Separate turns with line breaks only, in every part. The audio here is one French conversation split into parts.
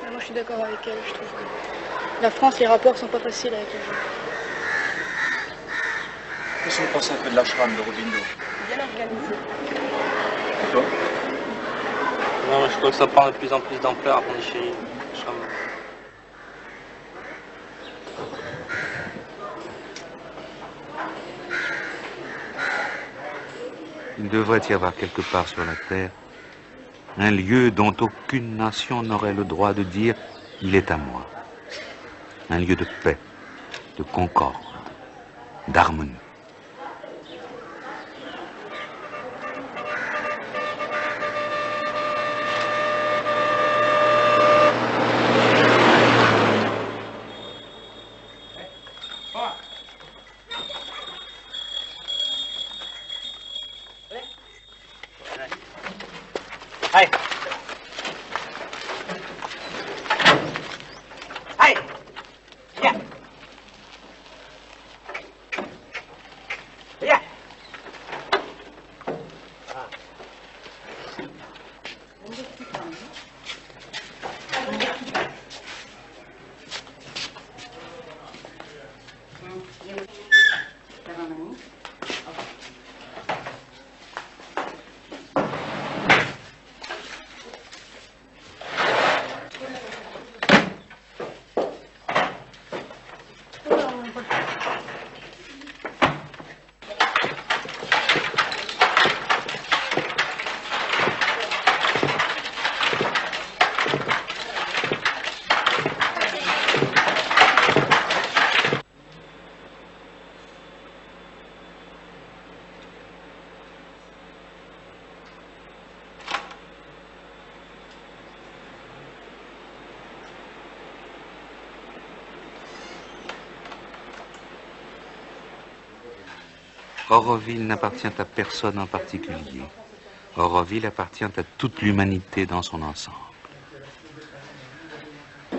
Moi je suis d'accord avec elle, je trouve que la France, les rapports sont pas faciles avec les gens.
Qu'est-ce que vous pensez un peu de l'ashram de Aurobindo?
Bien organisé.
Et toi?
Non, je crois que ça prend de plus en plus d'ampleur à Pondichéry.
Il devrait y avoir quelque part sur la terre un lieu dont aucune nation n'aurait le droit de dire « il est à moi ». Un lieu de paix, de concorde, d'harmonie.
Hey! Hey! Yeah! Yeah!
Auroville n'appartient à personne en particulier. Auroville appartient à toute l'humanité dans son ensemble.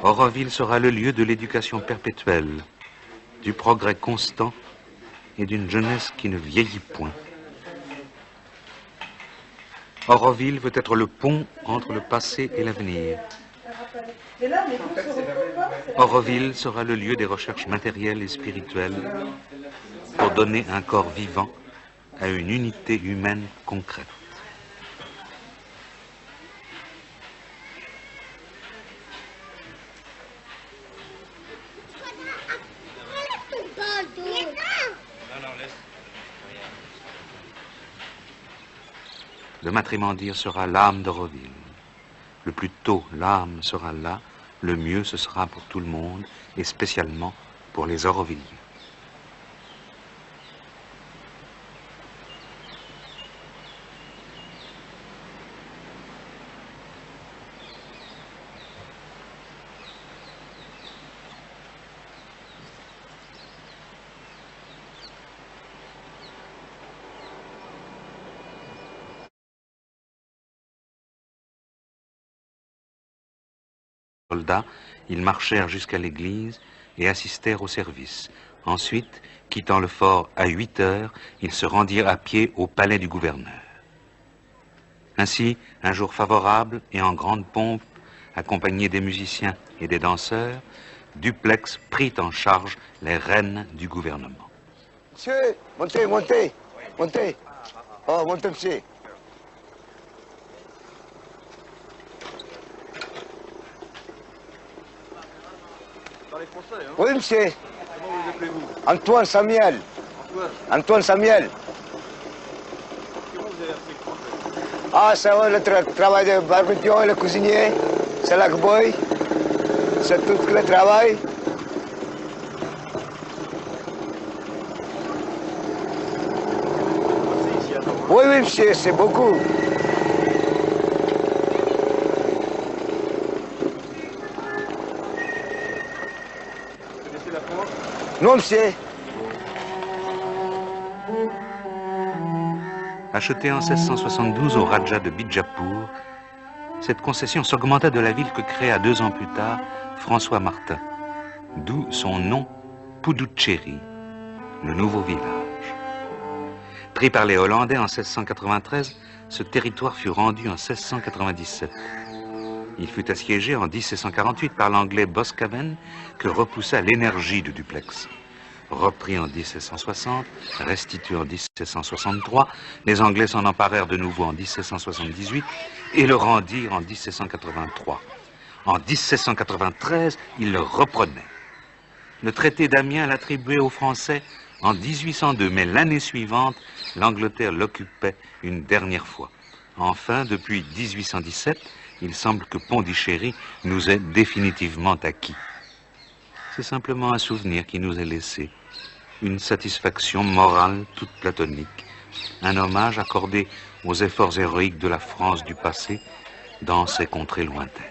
Auroville sera le lieu de l'éducation perpétuelle, du progrès constant et d'une jeunesse qui ne vieillit point. Auroville veut être le pont entre le passé et l'avenir. Auroville sera le lieu des recherches matérielles et spirituelles pour donner un corps vivant à une unité humaine concrète. Le matrimondir sera l'âme d'Auroville. Le plus tôt l'âme sera là, le mieux ce sera pour tout le monde, et spécialement pour les Aurovilliens. Soldats, ils marchèrent jusqu'à l'église et assistèrent au service. Ensuite, quittant le fort à 8 heures, ils se rendirent à pied au palais du gouverneur. Ainsi, un jour favorable et en grande pompe, accompagné des musiciens et des danseurs, Duplex prit en charge les rênes du gouvernement.
Monsieur, montez, montez, montez. Oh, montez, monsieur. Oui, monsieur.
Comment vous appelez-vous?
Antoine Samuel.
Antoine?
Antoine Samuel.
Comment vous avez appris le français?
Ah, ça va, le travail de barbecue, le cuisinier, c'est la boy. C'est tout le travail.
C'est ici à Nantes.
Oui, oui, monsieur, c'est beaucoup.
Vous connaissez la France?
Non, monsieur.
Achetée en 1672 au Raja de Bijapur, cette concession s'augmenta de la ville que créa 2 ans plus tard François Martin, d'où son nom Puducherry, le nouveau village. Pris par les Hollandais en 1693, ce territoire fut rendu en 1697. Il fut assiégé en 1748 par l'anglais Boscawen, que repoussa l'énergie de Dupleix. Repris en 1760, restitué en 1763, les Anglais s'en emparèrent de nouveau en 1778 et le rendirent en 1783. En 1793, ils le reprenaient. Le traité d'Amiens l'attribuait aux Français en 1802, mais l'année suivante, l'Angleterre l'occupait une dernière fois. Enfin, depuis 1817, il semble que Pondichéry nous est définitivement acquis. C'est simplement un souvenir qui nous est laissé, une satisfaction morale toute platonique, un hommage accordé aux efforts héroïques de la France du passé dans ces contrées lointaines.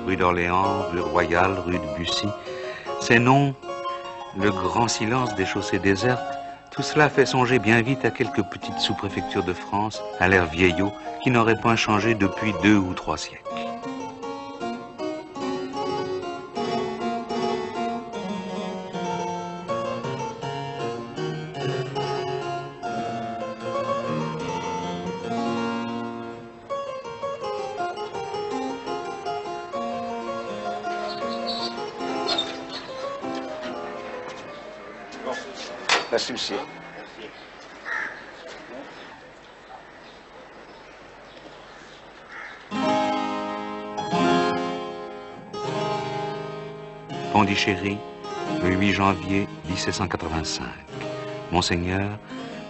Rue d'Orléans, rue Royale, rue de Bussy, ces noms, le grand silence des chaussées désertes, tout cela fait songer bien vite à quelques petites sous-préfectures de France, à l'air vieillot, qui n'auraient point changé depuis 2 ou 3 siècles.
Merci, monsieur.
Pondichéry, le 8 janvier 1785. Monseigneur,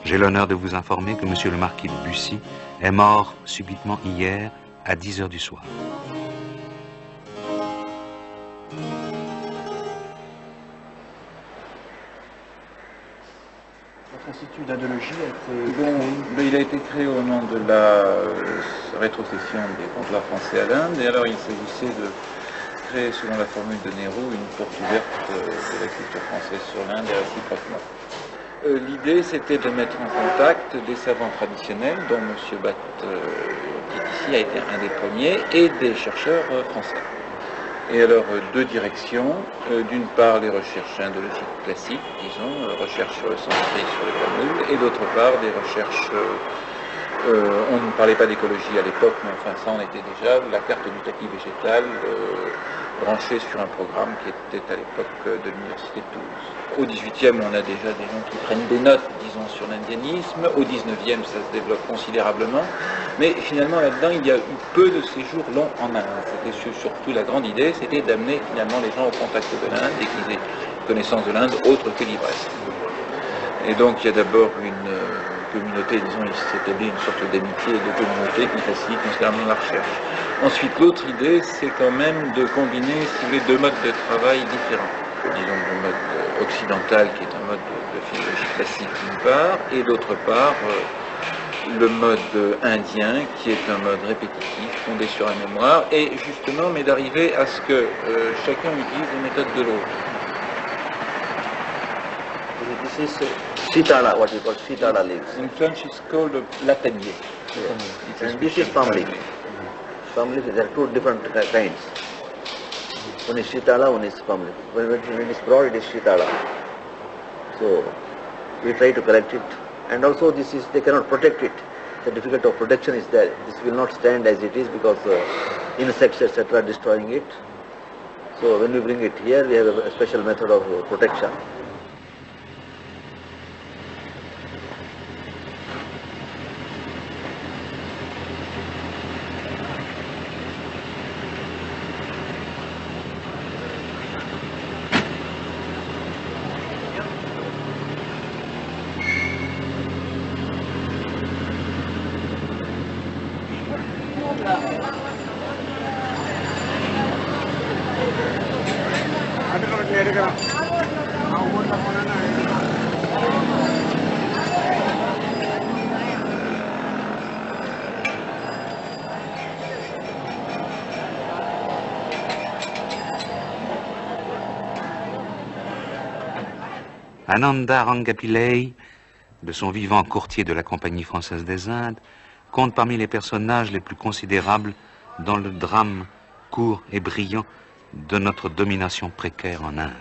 j'ai l'honneur de vous informer que monsieur le marquis de Bussy est mort subitement hier à 10 heures du soir.
Institut d'Indologie a été...
Bon, il a été créé au nom de la rétrocession des consulats français à l'Inde, et alors il s'agissait de créer, selon la formule de Nehru, une porte ouverte de la culture française sur l'Inde et réciproquement. L'idée, c'était de mettre en contact des savants traditionnels, dont M. Batt, qui est ici, a été un des premiers, et des chercheurs français. Et alors, 2 directions. D'une part, les recherches indologiques classiques, disons, recherches sur le sanskrit, sur les formules, et d'autre part, des recherches... on ne parlait pas d'écologie à l'époque, mais enfin, ça en était déjà, la carte du tapis végétal branchée sur un programme qui était à l'époque de l'Université de Toulouse. Au 18e, on a déjà des gens qui prennent des notes, disons, sur l'indianisme. Au 19e, ça se développe considérablement. Mais finalement, là-dedans, il y a eu peu de séjours longs en Inde. C'était surtout la grande idée, c'était d'amener finalement les gens au contact de l'Inde et qu'ils aient une connaissance de l'Inde autre que l'ivresse. Et donc, il y a d'abord une communauté, disons, il s'établit une sorte d'amitié et de communauté qui facilite considérablement la recherche. Ensuite, l'autre idée, c'est quand même de combiner, si vous voulez, 2 modes de travail différents. Disons, le mode occidental, qui est un mode de philologie classique d'une part, et d'autre part, le mode indien, qui est un mode répétitif, fondé sur la mémoire, et justement, mais d'arriver à ce que chacun utilise les méthodes de l'autre.
This is Sitala, what you call Sitala leaves.
In French, it's called latanier.
Yeah. And this is palm leaf. Palm leaf, there are 2 different kinds. One is Sitala, one is palm leaf. When it is broad, it is Sitala. So we try to collect it. And also this is, they cannot protect it. The difficulty of protection is that this will not stand as it is because insects, etc. are destroying it. So when we bring it here, we have a special method of protection.
Ananda Rangapillai, de son vivant courtier de la Compagnie française des Indes, compte parmi les personnages les plus considérables dans le drame court et brillant de notre domination précaire en Inde.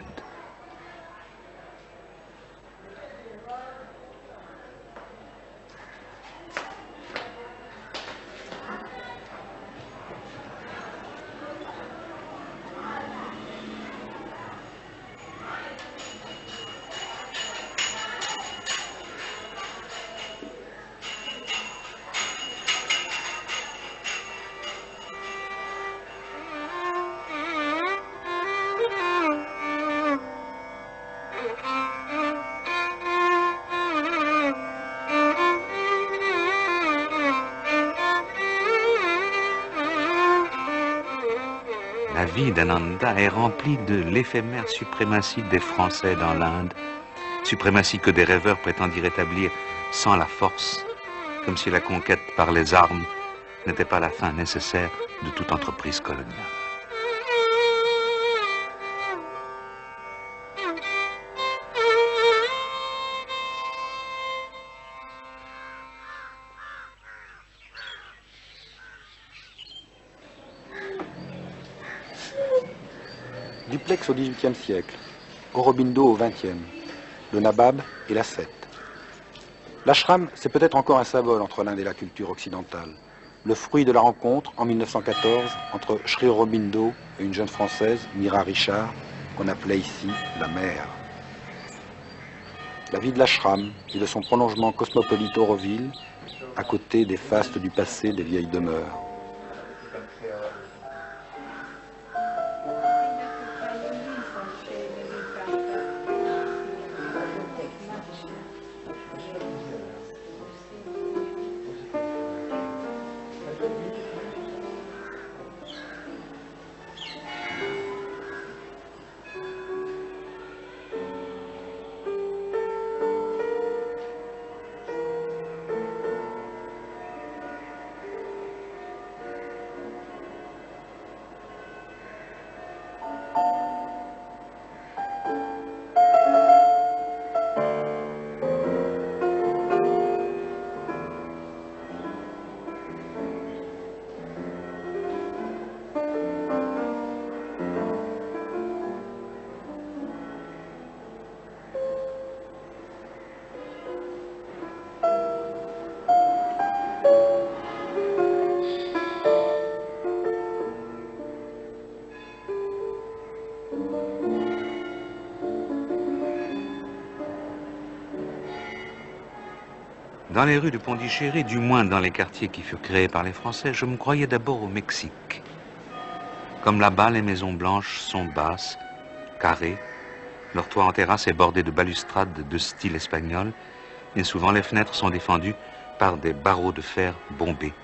La vie d'Ananda est remplie de l'éphémère suprématie des Français dans l'Inde, suprématie que des rêveurs prétendent rétablir sans la force, comme si la conquête par les armes n'était pas la fin nécessaire de toute entreprise coloniale.
Duplex au XVIIIe siècle, Aurobindo au XXe, le Nabab et l'ascète. L'ashram, c'est peut-être encore un symbole entre l'Inde et la culture occidentale. Le fruit de la rencontre en 1914 entre Sri Aurobindo et une jeune Française, Mira Richard, qu'on appelait ici la mère. La vie de l'ashram et de son prolongement cosmopolite Auroville, à côté des fastes du passé des vieilles demeures.
Dans les rues de Pondichéry, du moins dans les quartiers qui furent créés par les Français, je me croyais d'abord au Mexique. Comme là-bas, les maisons blanches sont basses, carrées, leur toit en terrasse est bordé de balustrades de style espagnol, et souvent les fenêtres sont défendues par des barreaux de fer bombés.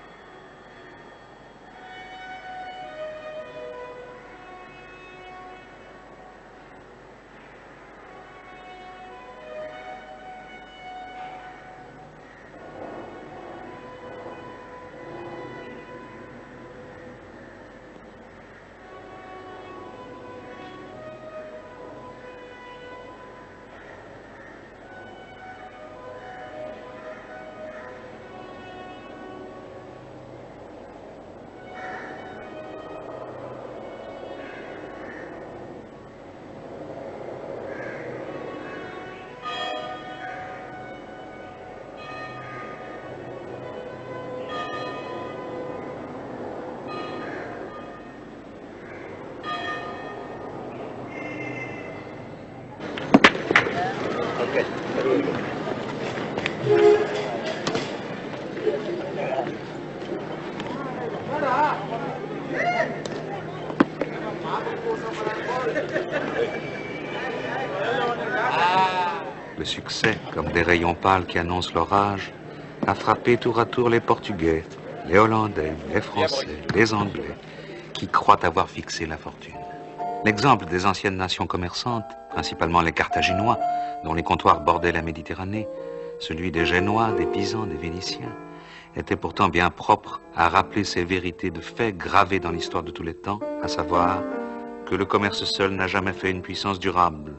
Le succès, comme des rayons pâles qui annoncent l'orage, a frappé tour à tour les Portugais, les Hollandais, les Français, les Anglais, qui croient avoir fixé la fortune. L'exemple des anciennes nations commerçantes, principalement les Carthaginois, dont les comptoirs bordaient la Méditerranée, celui des Génois, des Pisans, des Vénitiens, était pourtant bien propre à rappeler ces vérités de fait gravées dans l'histoire de tous les temps, à savoir que le commerce seul n'a jamais fait une puissance durable,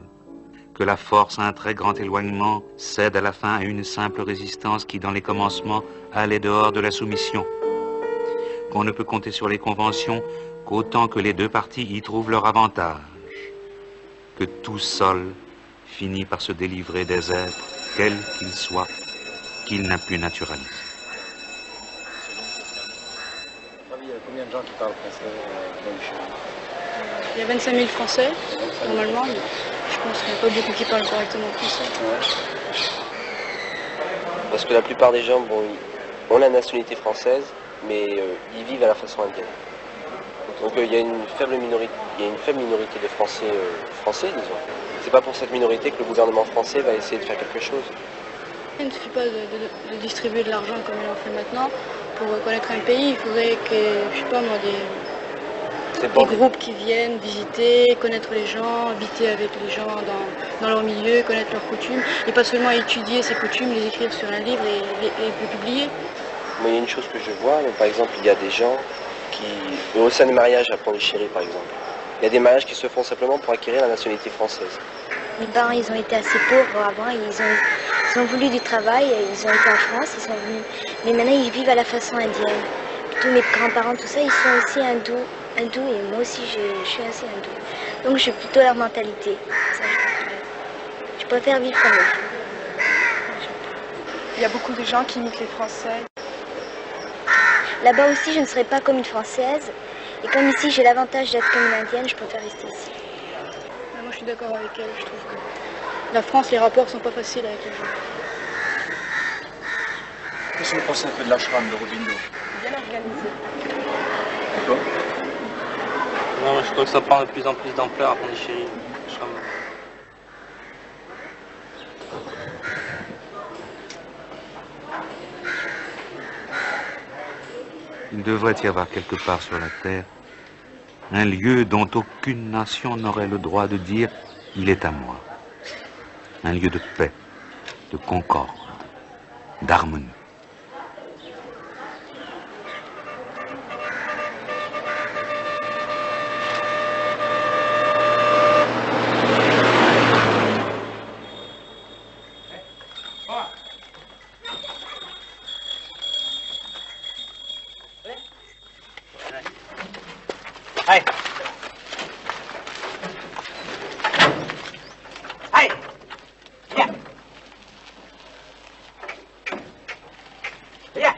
que la force à un très grand éloignement cède à la fin à une simple résistance qui, dans les commencements, allait dehors de la soumission, qu'on ne peut compter sur les conventions qu'autant que les deux parties y trouvent leur avantage, que tout seul finit par se délivrer des êtres, quels qu'ils soient, qu'il n'a plus naturalisés.
Il y a combien de gens qui parlent français dans le Chili?
Il y a 25 000 Français, normalement, mais je pense qu'il n'y a pas beaucoup qui parlent correctement français.
Parce que la plupart des gens ont la nationalité française, mais ils vivent à la façon indienne. Donc il y a une faible minorité de Français, disons. C'est pas pour cette minorité que le gouvernement français va essayer de faire quelque chose.
Il ne suffit pas de distribuer de l'argent comme il en fait maintenant. Pour connaître un pays, il faudrait que, je sais pas moi, des groupes qui viennent visiter, connaître les gens, habiter avec les gens dans leur milieu, connaître leurs coutumes, et pas seulement étudier ces coutumes, les écrire sur un livre et les publier.
Moi, il y a une chose que je vois, par exemple, il y a des gens qui, au sein des mariages à Pondichéry par exemple, il y a des mariages qui se font simplement pour acquérir la nationalité française.
Mes parents, ils ont été assez pauvres avant, ils ont voulu du travail, ils ont été en France, ils sont venus. Mais maintenant, ils vivent à la façon indienne. Tous mes grands-parents, tout ça, ils sont aussi hindous, et moi aussi, je suis assez hindoue. Donc, je suis plutôt leur mentalité. Ça, je préfère vivre comme eux.
Il y a beaucoup de gens qui imitent les Français.
Là-bas aussi, je ne serai pas comme une Française. Et comme ici, j'ai l'avantage d'être comme une Indienne, je préfère rester ici.
Moi, je suis d'accord avec elle. Je trouve que la France, les rapports sont pas faciles avec les gens.
Qu'est-ce que vous pensez un peu de l'ashram de Robindo?
Bien organisé.
Et toi?
Non, mais je trouve que ça prend de plus en plus d'ampleur à Pondichéry.
Il devrait y avoir quelque part sur la terre un lieu dont aucune nation n'aurait le droit de dire « il est à moi ». Un lieu de paix, de concorde, d'harmonie.
Hey! Hey! Yeah! Yeah!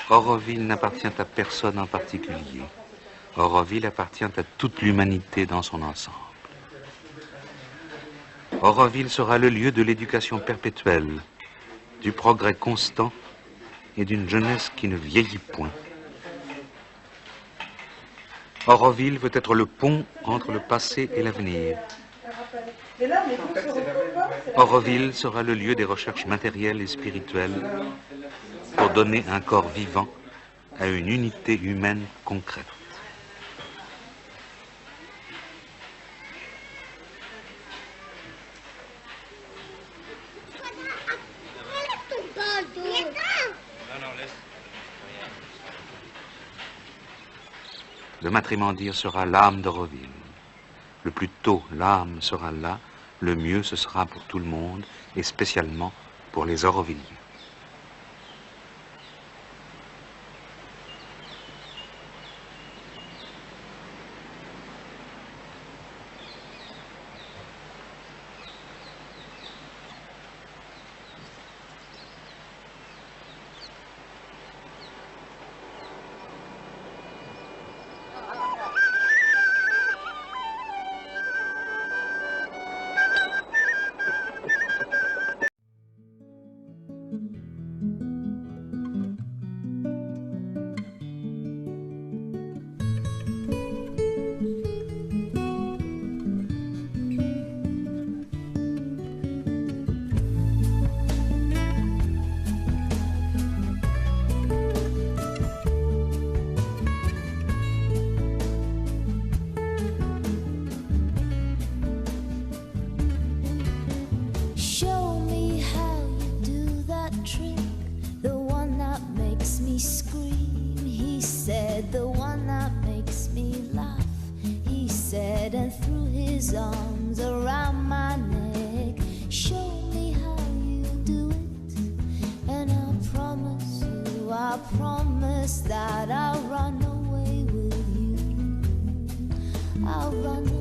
Auroville n'appartient à personne en particulier. Auroville appartient à toute l'humanité dans son ensemble. Auroville sera le lieu de l'éducation perpétuelle, du progrès constant et d'une jeunesse qui ne vieillit point. Auroville veut être le pont entre le passé et l'avenir. Auroville sera le lieu des recherches matérielles et spirituelles pour donner un corps vivant à une unité humaine concrète. Le matrimondir sera l'âme d'Auroville, Le plus tôt l'âme sera là, le mieux ce sera pour tout le monde, et spécialement pour les Aurovilliens.
That I'll run away with you. I'll run